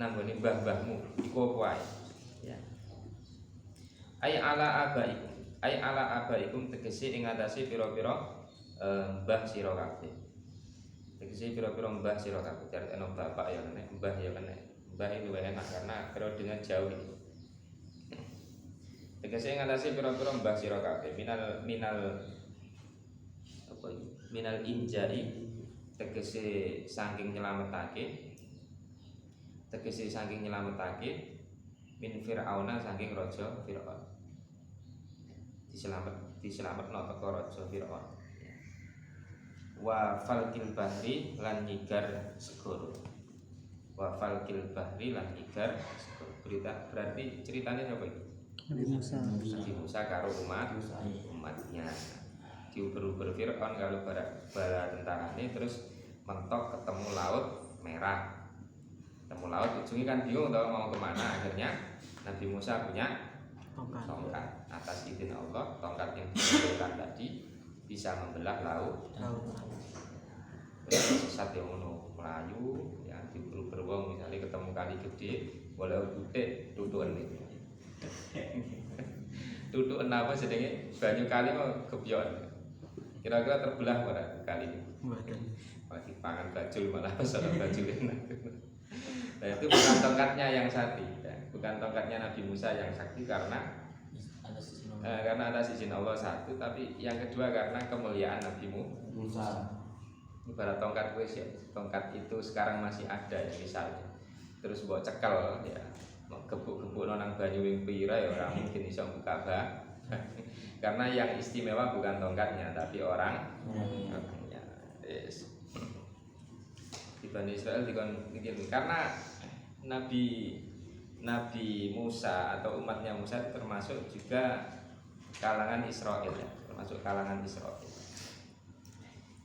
nanggone mbah-mbahmu iku apa wae ya. Ai ala abaikum tegese ing atase pira-pira mbah sira kabeh. Tegese pira-pira mbah sira kabeh. Cari ana bapak ya nek mbah ya kena. Mbah itu enak karena kalau dengan jauh ini. Tegese ngatasi pira-pira mbah sira kabeh minal injai tegese saking nyelametake min Fir'auna saking raja Fir'aun. Diselametno teko raja Fir'aun. Wa falkil bahri lan nyigar segara. Wa falkil bahri lan nyigar segara. Berarti ceritanya apa ini? Nabi Musa karo umatnya diuber-uber Fir'aun kalau bala tentarane terus mentok ketemu laut merah. Ketemu laut ujungnya kan bingung tahu mau kemana. Akhirnya Nabi Musa punya tongkat atas izin Allah. Tongkat yang diberikan tadi bisa membelah laut. Terus sesat yang melayu ya diuber-uber wong misalnya ketemu kali gede boleh butik tutuan itu. Tutukan apa sedangnya banyu kali mau kebion. Kira-kira terbelah pada kali ini. Lagi pangan bajul malah pesan bajul enak. Nah itu bukan tongkatnya yang sakti, ya. Bukan tongkatnya Nabi Musa yang sakti karena atas izin Allah satu, tapi yang kedua karena kemuliaan Nabi Musa. Ibarat tongkat wis ya, tongkat itu sekarang masih ada ya misalnya. Terus bawa cekal ya. Gebuk-gebuk nang banyu wing pira ya ora mungkin iso buka karena yang istimewa bukan tongkatnya tapi orangnya. Yes. Di Bani Israel dikon karena Nabi Musa atau umatnya Musa termasuk juga kalangan Israel ya, termasuk kalangan Israel.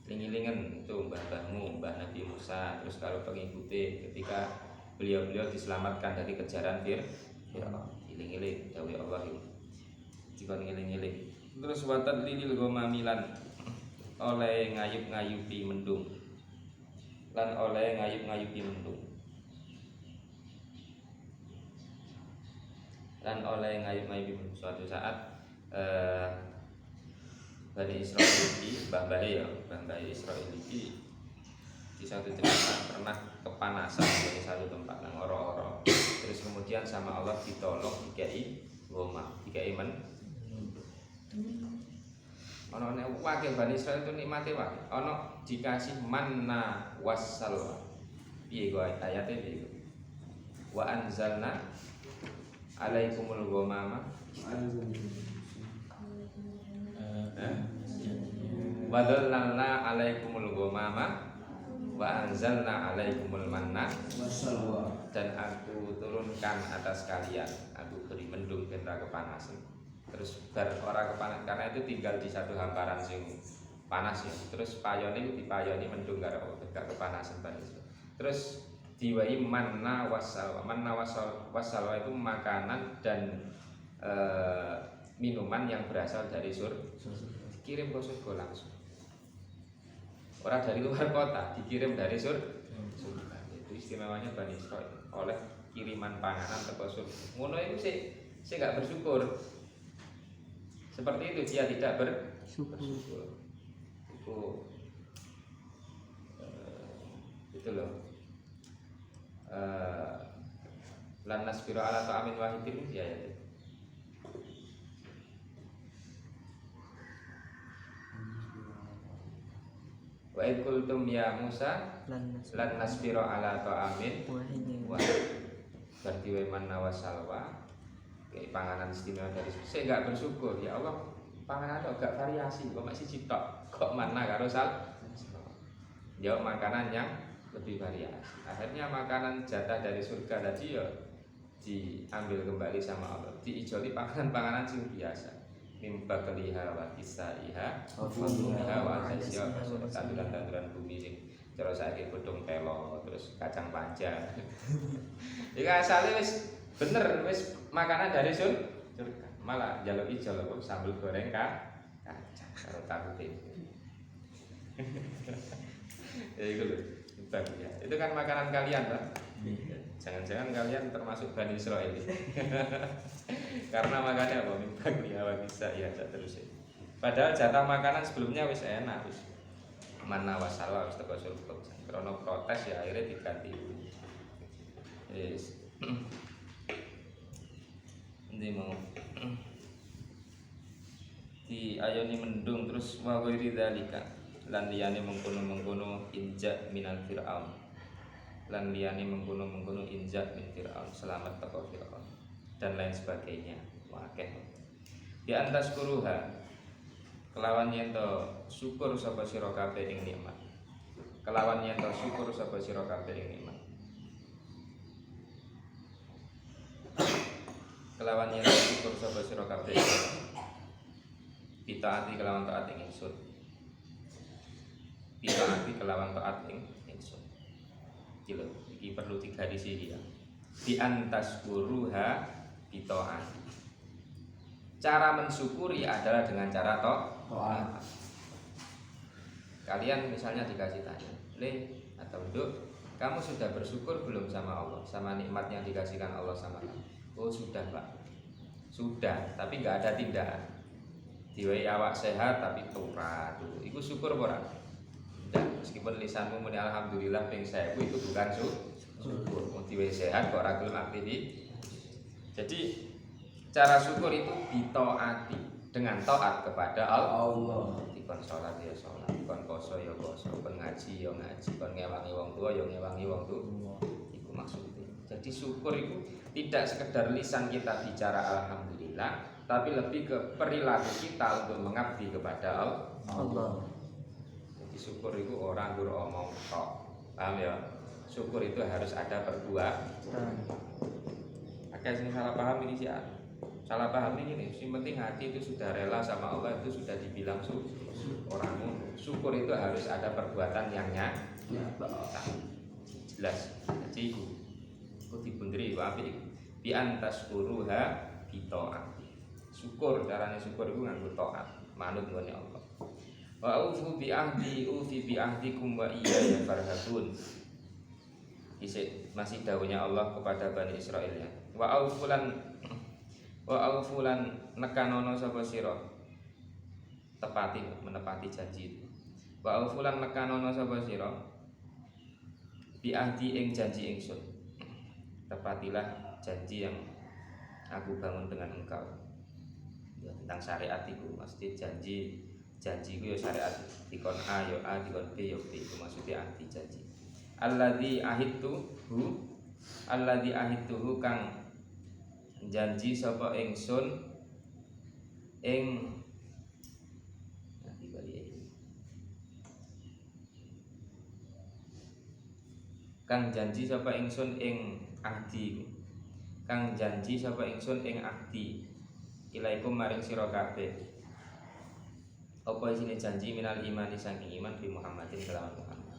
Ling-lingan itu mbah-mbahmu, mbah Nabi Musa, terus kalau pengikuti ketika beliau diselamatkan dari kejaran Fir'aun. Iling-iling dawuh Allah iki. Dikon ngiling-iling. Terus watat lilil gomamilan oleh ngayup-ngayupi mendung. Lan oleh ngayup-ngayupi mendung. Lan oleh ngayup-ngayupi mendung. Suatu saat Bani Israil iki, mbah-mbah Israil iki di satu cerita pernah kepanasan di satu tempat nang ora-ora. Terus kemudian sama Allah ditolong dikai goma, dikai ono nek wakil Bani Israil itu nikmate wae. Ono dikasih manna wassalwa. Piye go ayate piye? Wa anzalna alaikumul ghamama. Wa dhallalna alaikumul ghamama. Wa anzalna alaikumul manna wassalwa, dan aku turunkan atas kalian, aku beri mendung ben ra kepanasan. Terus bar ora kepanasan karena itu tinggal di satu hamparan sing panas ya. Terus payone itu dipayoni mendung karo gak kepanasan banget. Terus diwahi manna wassalwa. Manna wassalwa itu makanan dan minuman yang berasal dari surga. Kirim ke surga langsung. Orang dari luar kota, dikirim dari surga. Itu istimewanya Bani Israil oleh kiriman panganan teko surga. Ngono itu sih nggak bersyukur. Seperti itu dia tidak bersyukur. Itu loh. Lan nasbiru ala ta'amin wahidin ya. Wa id qultum ya Musa lan nasbiru ala ta'amin wahid. Berarti wa manna wa salwa. Kayak panganan istimewa dari saya enggak bersyukur ya Allah, panganan kok enggak variasi, kok masih citok, kok mana karo jawab makanan yang lebih variasi. Akhirnya makanan jatah dari surga tadi ya diambil kembali sama Allah, diijoli panganan-panganan yang biasa. Mimba keliha wa kisaiha wa bumiha wa asasya tanduran-tanduran bumi sing cara saiki godhong telo terus kacang panjang. Iki asale wis bener wis makanan dari surga. Malah jaluk ijol kok sambal goreng kacang karo tahu tempe. Ya itu loh, ya. Itu kan makanan kalian, Pak. Jangan-jangan kalian termasuk Bani Israil. Karena makannya apa? Mimpi awal bisa ya terus. Padahal jatah makanan sebelumnya wis enak, wis mana wasala wis teko surga. Karena protes ya akhirnya diganti. Yes. Ini mau di ayoni mendung terus wa ghairi dzalika lan liyane mengkono-mengkono injak minal fir'aun lan liyane mengkono-mengkono injak min fir'aun selamat teko fir'aun dan lain sebagainya wakeh di antas kuruha kelawan yen to syukur sapa sira kabeh ing nikmat kelawan yen to syukur sapa sira kabeh ing nikmat kelawan yen to syukur sapa sira kabeh pitaati kelawan taat ing ingsun pitaati kelawan taat ing ingsun iki lho iki perlu digarisi ya di antas kuruha pitaat. Cara mensyukuri adalah dengan cara taat. Kalian misalnya dikasih tanya, Le atau Duk, kamu sudah bersyukur belum sama Allah, sama nikmat yang dikasihkan Allah sama kamu? Oh sudah Pak, sudah, tapi nggak ada tindakan. Diwai awak sehat tapi turah dulu, itu syukur orang. Dan meskipun lisanmu muni alhamdulillah ping 1000 itu bukan syukur. Diwai sehat kok ora gelem aktivitas. Jadi cara syukur itu ditaati dengan taat kepada Allah. Dikon salat ya salat, dikon poso ya poso, kon ngaji ya ngaji, kon ngewangi wong tua ya ngewangi wong tua. Iku maksudnya. Jadi syukur itu tidak sekedar lisan kita bicara alhamdulillah, tapi lebih ke perilaku kita untuk mengabdi kepada Allah. Jadi syukur itu orang beromong tok. Paham ya? Syukur itu harus ada perbuatan. Agak sing salah paham ini sih. Salah paham ini, yang penting hati itu sudah rela sama Allah itu sudah dibilang syukur. Orang syukur itu harus ada perbuatan yang nyata. Jelas. Jadi itu dibundri wapi bi antas kuruha bitaat. Syukur caranya syukur itu nganggo taat, manut ngene Allah. Wa ufu bi ahdi ufi bi ahdikum wa iyaya farhabun. Masih dawuhnya Allah kepada Bani Israil ya. Wa aufulan nekanono sapa sira menepati janji. Wa aufulan nekanono sapa sira bi ahdi ing janji ingsun. Tepatilah janji yang aku bangun dengan engkau. Ya, tentang syariat itu mesti janji itu ya syariat dikon A ya A dikon B ya B itu maksudnya ahdi janji. Alladzi ahidtuhu kang janji sapa ingsun ing kang janji sapa ingsun ing ahdi kang janji sapa ingsun ing ahdi ilaikum maring sira kabeh apa isine janji minal imani saking iman bi Muhammadin kelawan Muhammad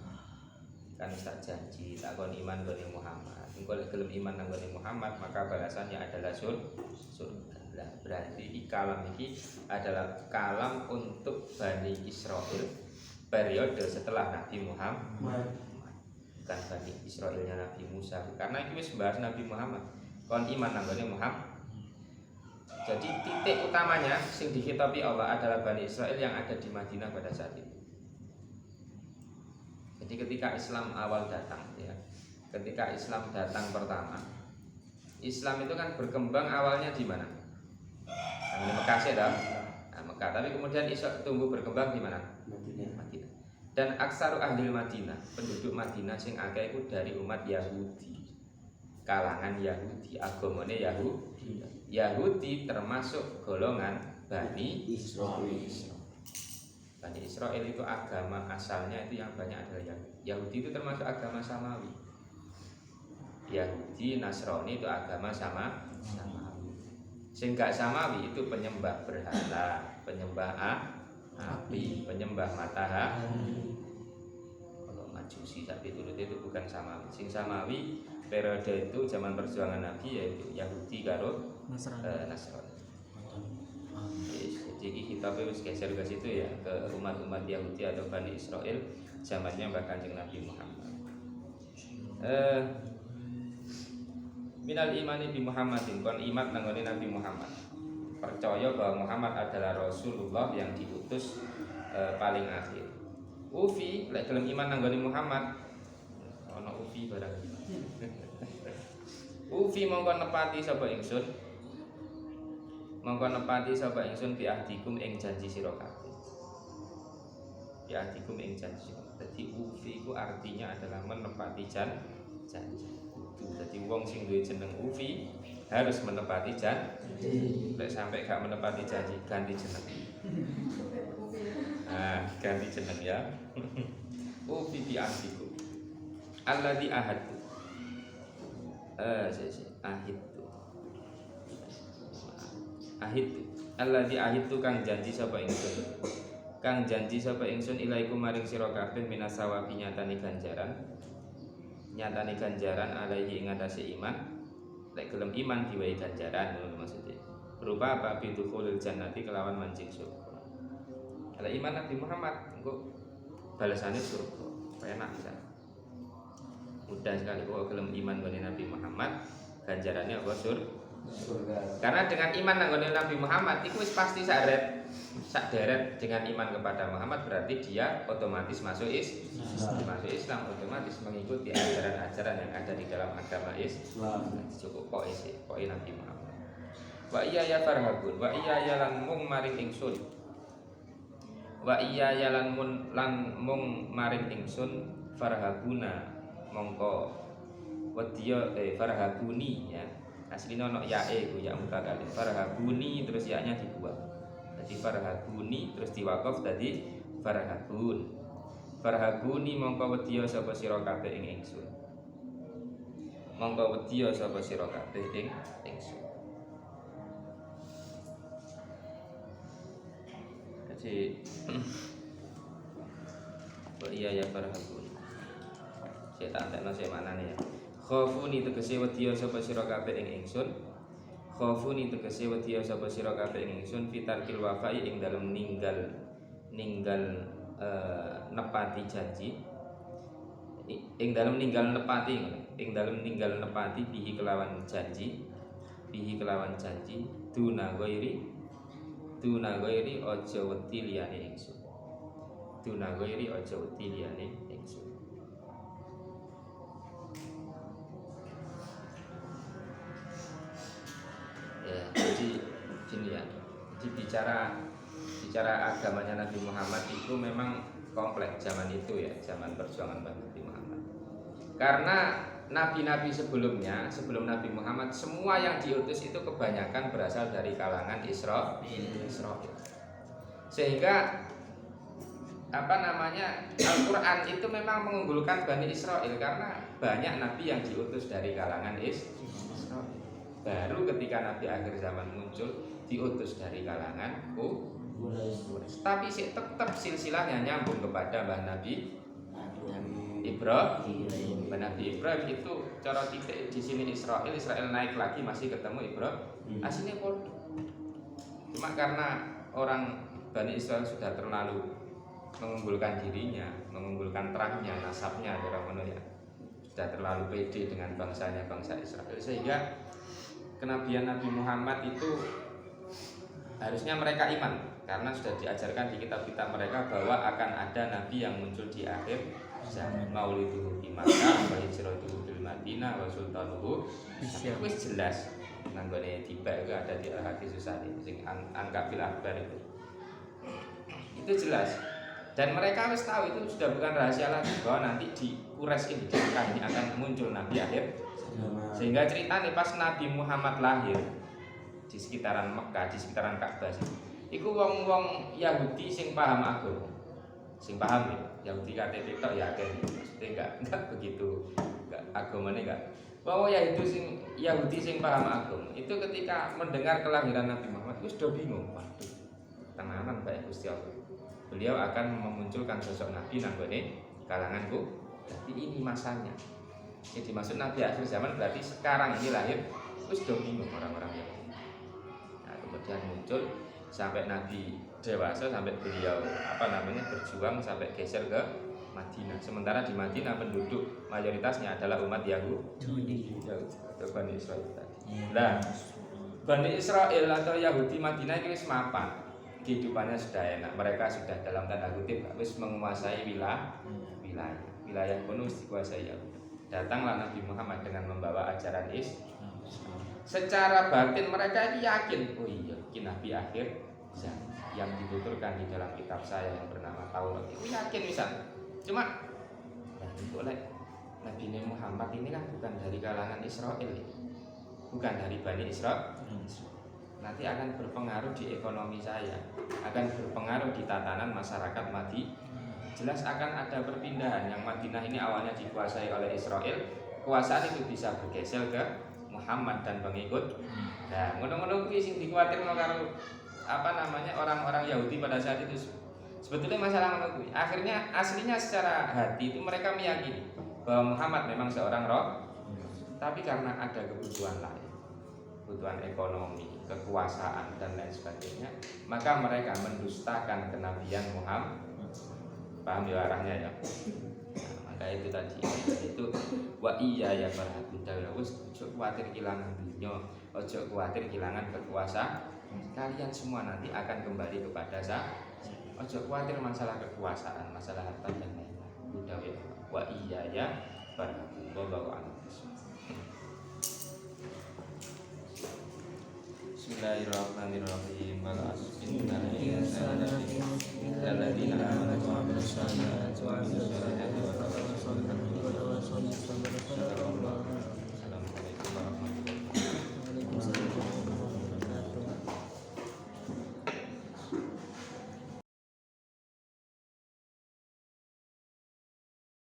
kan tak janji tak kon iman gone Muhammad engko lek gelem iman nang gone Muhammad maka balasannya adalah surga. Lah berarti kalam ini adalah kalam untuk Bani Israil periode setelah Nabi Muhammad, bukan Bani Israilnya Nabi Musa, karena itu wis bahas Nabi Muhammad kon iman nanggone Muhammad. Jadi titik utamanya sing dikhitabi Allah adalah Bani Israil yang ada di Madinah pada saat itu. Jadi ketika Islam awal datang ya, ketika Islam datang pertama, Islam itu kan berkembang awalnya di mana? Di Mekah sih dah. Nah, Mekah, tapi kemudian tumbuh berkembang di mana? Madinah. Dan aksaru ahli Madinah, penduduk Madinah sing akeh iku dari umat Yahudi. Kalangan Yahudi, agamane Yahudi termasuk golongan Bani Israil. Bani Israil itu agama asalnya itu yang banyak adalah Yahudi. Yahudi itu termasuk agama Samawi. Yahudi, Nasrani itu agama Samawi. Sing gak Samawi itu penyembah berhala, penyembah api, penyembah matahari. Kalau Majusi tapi itu bukan Samawi. Sing Samawi periode itu zaman perjuangan Nabi yaitu Yahudi karo Nasrani. Jadi kita wis geser ke situ ya, ke umat-umat Yahudi atau Bani Israil zamannya Mbah Kanjeng Nabi Muhammad. Minal imani bi Muhammadin, kon iman nanggone Nabi Muhammad. Percaya bahwa Muhammad adalah Rasulullah yang diutus paling akhir. Ufi, lek dalam iman nanggone Muhammad ana ufi barang. Ufi mongko nepati sapa ingsun. Mongko nepati sapa ingsun bi ahdikum ing janji sira kabeh. Bi ahdikum ing janji. Dadi ufi iku artinya adalah menepati janji. Jadi wong sing duwe jeneng Ufi harus menepati janji. Lek sampai gak menepati janji ganti jeneng. Nah, ganti jeneng ya. Ufi bi ahdikum. Alladzi ahadtu. Ahidtu. Alladzi ahidtu kang janji sapa ingsun. Kang janji sapa ingsun ilaikum maring sira kabeh minas sawabi nyatani ganjaran alaihi ing atase iman. Lek gelem iman diwai ganjaran ngono maksudnya. Berupa apa bidukhulil jannati kelawan mancing surga. Kalau iman Nabi Muhammad engko balasannya surga. Enak bisa. Mudah sekali kalau gelem iman dengan Nabi Muhammad ganjarannya apa surga. Karena dengan iman dengan Nabi Muhammad itu pasti sak deret dengan iman kepada Muhammad berarti dia otomatis masuk Islam, otomatis mengikuti ajaran-ajaran yang ada di dalam agama Islam. Cukup pokoknya Nabi Muhammad. Wa iya ya farhabun, wa iya ya lan mung maring ingsun. Wa iya ya lan mung maring ingsun farhabuna mongko wedya farhabuni ya. Aslinya ono yae ku ya mutakallim. Farhabuni terus ya-nya dibuang. Jadi farhabuni terus diwaqaf tadi farhabun. Farhabuni mongko wedya sapa sira kabeh ing ingsun. Mongko wedya sapa sira kabeh ing ingsun. Jadi iya ya farhabun. Saya tak entekno sing manane ya. Khafuni tegese wedya sapa sira kabeh ing ingsun. Khafuni tegese wedya sapa sira kabeh ing ingsun fitarkil wafai ing dalem ninggal nepati janji. Ing dalem ninggal nepati bihi kelawan janji. Duna ghairi aja wedi liyane ingsun. Duna ghairi aja wedi liyane ingsun. Ya, jadi gini ya. Jadi bicara agamanya Nabi Muhammad itu memang kompleks zaman itu ya, zaman perjuangan Nabi Muhammad. Karena nabi-nabi sebelumnya, sebelum Nabi Muhammad, semua yang diutus itu kebanyakan berasal dari kalangan Israil. Sehingga Al-Quran itu memang mengunggulkan Bani Israil karena banyak nabi yang diutus dari kalangan Israil. Baru ketika nabi akhir zaman muncul diutus dari kalangan Quraisy. Tapi tetap silsilahnya nyambung kepada Nabi Ibrahim. Nabi Ibrahim itu cara titik di sini Israel naik lagi masih ketemu Ibrahim. Aslinya podo. Cuma karena orang Bani Israel sudah terlalu mengunggulkan dirinya, mengunggulkan terangnya, nasabnya orang ngono ya. Sudah terlalu pede dengan bangsanya, bangsa Israel, sehingga kenabian Nabi Muhammad itu harusnya mereka iman karena sudah diajarkan di kitab-kitab mereka bahwa akan ada nabi yang muncul di akhir zaman. Mauliduhu di Makkah wa hijratuhu bil Madinah wa sultanuhu wis jelas nanggone tiba itu ada di Al-Hadis Susani sing angka bil akbar itu jelas. Dan mereka harus tahu itu sudah bukan rahasia lagi bahwa nanti di Quraisy ini di Mekah ini akan muncul nabi akhir. Sehingga ceritanya pas Nabi Muhammad lahir di sekitaran Mekah, di sekitaran Ka'bah iku wong-wong Yahudi sing paham agama. Sing paham ya, Yahudi KTP tok ya akeh. Maksudnya enggak begitu. Enggak agamane enggak. Wong Yahudi sing paham agama itu ketika mendengar kelahiran Nabi Muhammad itu sudah bingung. Waduh, tenanan baik Gusti Allah. Beliau akan memunculkan sosok Nabi nanggone kalanganku. Jadi ini masanya. Jadi dimaksud Nabi akhir zaman berarti sekarang ini lahir. Terus sudah bingung orang-orang Yahudi. Nah, kemudian muncul sampai Nabi dewasa, sampai beliau berjuang sampai geser ke Madinah. Sementara di Madinah penduduk mayoritasnya adalah umat Yahudi atau Bani Israel tadi. Nah, Bani Israel atau Yahudi Madinah itu semapan. Kehidupannya sudah enak, mereka sudah dalam tanda kutip habis menguasai wilayah penuh dikuasai Yahudi. Datanglah Nabi Muhammad dengan membawa ajaran Islam. Secara batin mereka ini yakin, oh iya, ini Nabi akhir zaman yang dituturkan di dalam kitab saya yang bernama Taurat. Itu yakin misalnya. Cuma ya boleh Nabi Muhammad ini kan bukan dari kalangan Israel, bukan dari Bani Israel. Nanti akan berpengaruh di ekonomi saya, akan berpengaruh di tatanan masyarakat Madinah. Jelas akan ada perpindahan. Yang Madinah ini awalnya dikuasai oleh Israel, kekuasaan itu bisa bergeser ke Muhammad dan pengikut. Nah, ngono-ngono kuwi sing dikuwatirno karo orang-orang Yahudi pada saat itu. Sebetulnya masalah ngono kuwi. Akhirnya aslinya secara hati itu mereka meyakini bahwa Muhammad memang seorang roh, tapi karena ada kebutuhan lain, kebutuhan ekonomi, kekuasaan dan lain sebagainya, maka mereka mendustakan kenabian Muhammad. Paham ya arahnya ya? Nah, maka itu tadi itu wa iya ya barahatullahi wis ojo kuwatir kehilangan dunya, ojo kuwatir kehilangan kekuasaan. Kalian semua nanti akan kembali kepada saya. Ojo kuwatir masalah kekuasaan, masalah harta dan lain-lain. Udah ya. Wa iya ya barahatullahi. Bismillahirrahmanirrahim. Innal insana